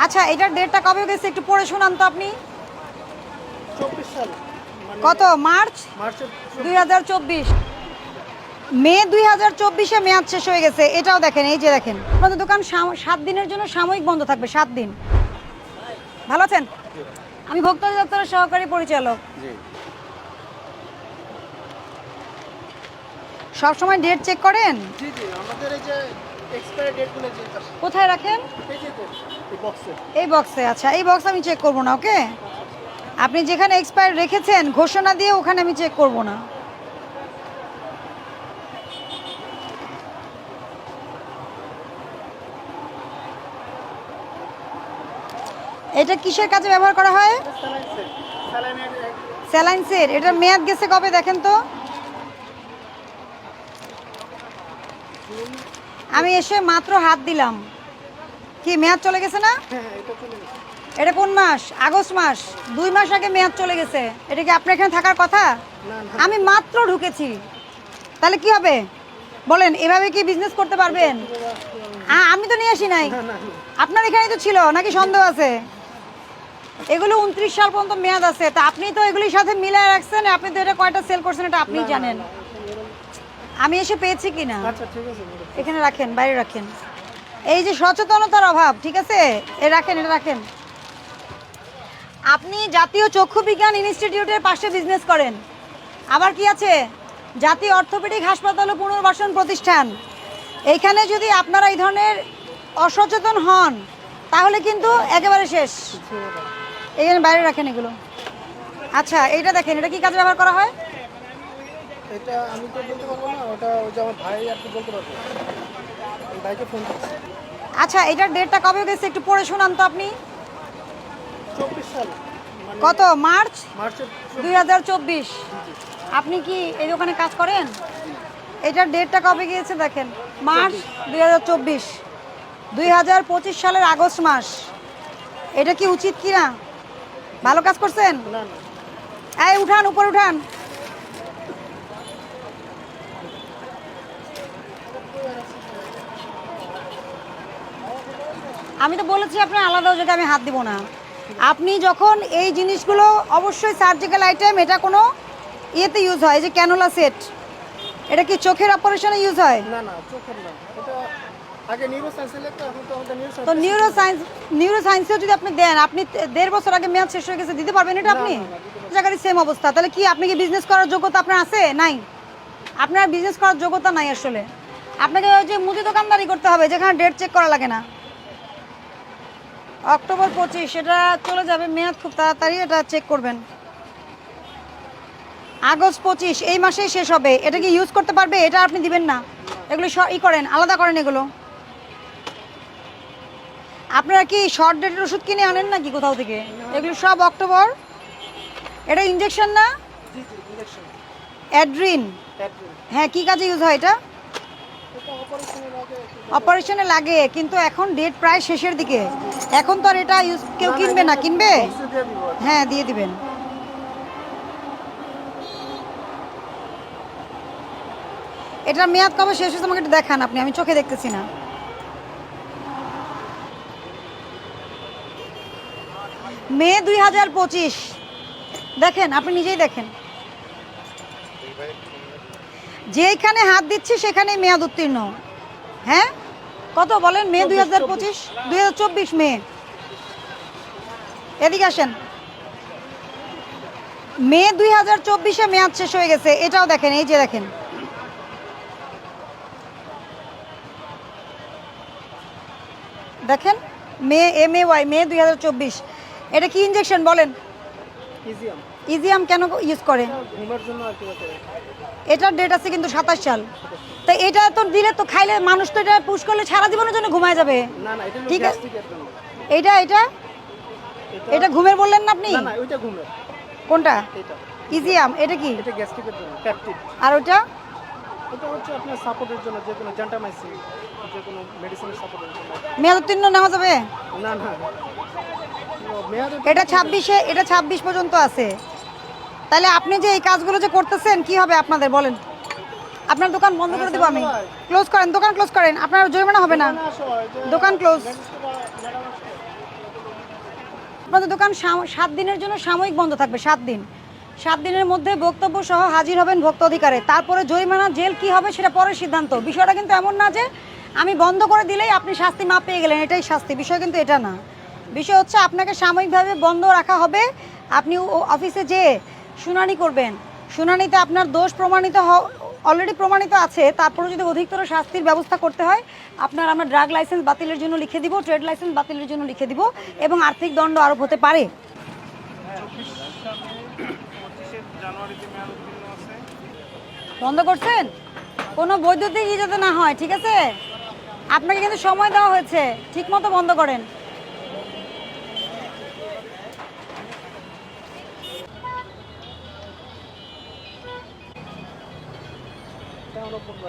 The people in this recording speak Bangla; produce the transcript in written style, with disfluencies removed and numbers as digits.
আচ্ছা, এটার ডেটটা কবে গেছে একটু পড়ে শোনান তো আপনি। 24 সাল কত? মার্চ মার্চের 2024। মে 2024-এ মেয়াদ শেষ হয়ে গেছে। এটাও দেখেন, এই যে দেখেন, আপনাদের দোকান 7 দিনের জন্য সাময়িক বন্ধ থাকবে, 7 দিন। ভালো আছেন? আমি ভোক্তা অধিদপ্তরের সহকারী পরিচালক। জি। সব সময় ডেট চেক করেন? জি জি, আমাদের এই যে এক্সপায়ারি ডেটগুলো যে কোথায় রাখেন? এই যে এই বক্সে। এই বক্সে। আচ্ছা, এই বক্স আমি চেক করব না, ওকে? আপনি যেখানে এক্সপায়ার রেখেছেন ঘোষণা দিয়ে ওখানে আমি চেক করব না। এটা কিসের কাজে ব্যবহার করা হয়? স্যালাইন্সের। এটার মেয়াদ গেছে কবে দেখেন তো। আমি এসে মাত্র হাত দিলাম, কি মেয়াদ চলে গেছে না? হ্যাঁ, এটা চলে গেছে। এটা কোন মাস? আগস্ট মাস। 2 মাস আগে মেয়াদ চলে গেছে। এটা কি আপনার এখানে থাকার কথা? না না, আমি মাত্র ঢুকেছি, তাহলে কি হবে বলেন? এভাবে কি বিজনেস করতে পারবেন? আমি তো নিয়ে আসি নাই, না না, আপনার এখানেই তো ছিল, নাকি সন্দেহ আছে? এগুলো 29 সাল পর্যন্ত মেয়াদ আছে, তা আপনি তো এগুলির সাথে মিলায় রাখছেন। আপনি তো এটা কয়টা সেল করছেন এটা আপনি জানেন। আমি এসে পেয়েছি কিনা। আচ্ছা ঠিক আছে ম্যাডাম। এখানে রাখেন, বাইরে রাখেন। এই যে সচেতনতার অভাব, ঠিক আছে, এ রাখেন, এটা রাখেন। আপনি জাতীয় চক্ষু বিজ্ঞান ইনস্টিটিউটের পাশে বিজনেস করেন। আবার কি আছে? জাতীয় অর্থোপেডিক হাসপাতাল ও পুনর্বাসন প্রতিষ্ঠান। এইখানে যদি আপনারা এই ধরনের অসচেতন হন তাহলে কিন্তু একেবারে শেষ। এখানে বাইরে রাখেন এগুলো। আচ্ছা, এইটা দেখেন, এটা কি কাজে ব্যবহার করা হয়? এটা আমি তো বলতে পারবো না, ওটা ওই যে আমার ভাই আর কি বলতে পারবো। আমি ভাইকে ফোন করছি। আচ্ছা, এটার ডেটটা কবে গেছে একটু পড়ে শোনান তো আপনি। 24 সাল কত? মার্চ মার্চের 2024। আপনি কি এই দোকানে কাজ করেন? এটার ডেটটা কবে গিয়েছে দেখেন, মার্চ 2024। 2025 সালের আগস্ট মাস। এটা কি উচিত কি না? ভালো কাজ করছেন? না না, এই উঠান, উপর উঠান। আমি তো বলেছি আপনার আলাদা জায়গায় আমি হাত দিব না। আপনি যখন এই জিনিসগুলো, অবশ্যই সার্জিক্যাল আইটেম, এটা কোনো ইয়েতে ইউজ হয়, যে ক্যানোলা সেট। এটা কি চোখের অপারেশনে ইউজ হয়? না না, চোখের না, এটা আগে নিউরোসায়েন্সে লিখতো, এখন তো আমাদের তো নিউরোসায়েন্সেও যদি আপনি দেন, আপনি 1.5 বছর আগে মেয়াদ শেষ হয়ে গেছে, দিতে পারবেন এটা আপনি? জায়গারই সেম অবস্থা। তাহলে কি আপনি কি বিজনেস করার যোগ্যতা আপনার আছে? নাই। আপনার বিজনেস করার যোগ্যতা নাই আসলে। আপনাকে ওই যে মুদি দোকানদারি করতে হবে যেখানে ডেট চেক করা লাগে না। অক্টোবর 25 এটা চলে যাবে মেয়াদ, খুব তাড়াতাড়ি এটা চেক করবেন। আগস্ট 25 এই মাসেই শেষ হবে। এটা কি ইউজ করতে পারবে? এটা আপনি দিবেন না। এগুলো করেন, আলাদা করেন এগুলো। আপনারা কি শর্ট ডেটের ওষুধ কিনে আনেন নাকি কোথাও থেকে? এগুলো সব অক্টোবর। এটা ইনজেকশন না? জি জি, ইনজেকশন অ্যাড্রিন। হ্যাঁ, কি কাজে ইউজ হয় এটা? এটা অপারেশনের আগে অপারেশনে লাগে, কিন্তু এখন ডেট প্রায় শেষের দিকে। এখন তো আর এটা ইউজ কেউ কিনবে না। কিনবে? বক্সে দিয়ে দিব। হ্যাঁ, দিয়ে দিবেন। এটার মেয়াদ কবে শেষ হয়েছে আমাকে একটু দেখান আপনি, আমি চোখে দেখতেছি না। মে 2025 দেখেন, আপনি নিজেই দেখেন। যেখানে হাত দিচ্ছি সেখানেই মেয়াদ উত্তীর্ণ। হ্যাঁ, কত বলেন? মে 2025, 2024 মে। এদিকে আসেন। মে 2024-এ মেয়াদ শেষ হয়ে গেছে। এটাও দেখেন, এই যে দেখেন, দেখেন, MAY মে 2024। এটা কি ইনজেকশন বলেন? ইজিয়াম। ইজিয়াম কেন ইউজ করে? ঘুমের জন্য আর কি বলতে। এটার ডেট আছে কিন্তু 27 সাল। তো এটা তো দিলে তো খাইলে মানুষ তো এটা পুশ করলে সারা জীবনের জন্য ঘুমায় যাবে। না না, এটা ঠিক আছে। গ্যাস্ট্রিকের জন্য। এটা এটা এটা ঘুমের বললেন না আপনি? না না, ওইটা ঘুমের। কোনটা? এটা ইজিয়াম। এটা কি? এটা গ্যাস্ট্রিকের জন্য, পেপটিড। আর ওটা? এটা হচ্ছে আপনার সাপোর্টের জন্য, যে কোনো জেন্টামাইসিন, যে কোনো মেডিসিনের সাপোর্টের জন্য। মেয়াদ উত্তীর্ণ নেওয়া যাবে? না না, মেয়াদ এটা 26-এ, এটা 26 পর্যন্ত আছে। তাহলে আপনি যে এই কাজগুলো যে করতেছেন কি হবে আপনাদের বলেন? আপনার দোকান বন্ধ করে দেবো আমি। ক্লোজ করেন, দোকান ক্লোজ করেন, আপনার জরিমানা হবে না। দোকান ক্লোজ। আপনাদের দোকান 7 দিনের জন্য সাময়িক বন্ধ থাকবে, 7 দিন। 7 দিনের মধ্যে বক্তব্য সহ হাজির হবেন ভোক্তা অধিকারে, তারপরে জরিমানা জেল কি হবে সেটা পরের সিদ্ধান্ত। বিষয়টা কিন্তু এমন না যে আমি বন্ধ করে দিলেই আপনি শাস্তি মাপ পেয়ে গেলেন, এটাই শাস্তি, বিষয় কিন্তু এটা না। বিষয় হচ্ছে আপনাকে সাময়িকভাবে বন্ধ রাখা হবে, আপনি অফিসে যেয়ে শুনানি করবেন। শুনানিতে আপনার দোষ প্রমাণিত অলরেডি প্রমাণিত আছে, তারপরে যদি অধিকতর শাস্তির ব্যবস্থা করতে হয় আপনার আমরা ড্রাগ লাইসেন্স বাতিলের জন্য লিখে দিব, ট্রেড লাইসেন্স বাতিলের জন্য লিখে দিব এবং আর্থিক দণ্ড আরোপ হতে পারে। বন্ধ করছেন কোনো বৈদ্যুতিক যাতে না হয়, ঠিক আছে? আপনাকে কিন্তু সময় দেওয়া হয়েছে, ঠিক মতো বন্ধ করেন। এটা আমরা করবো।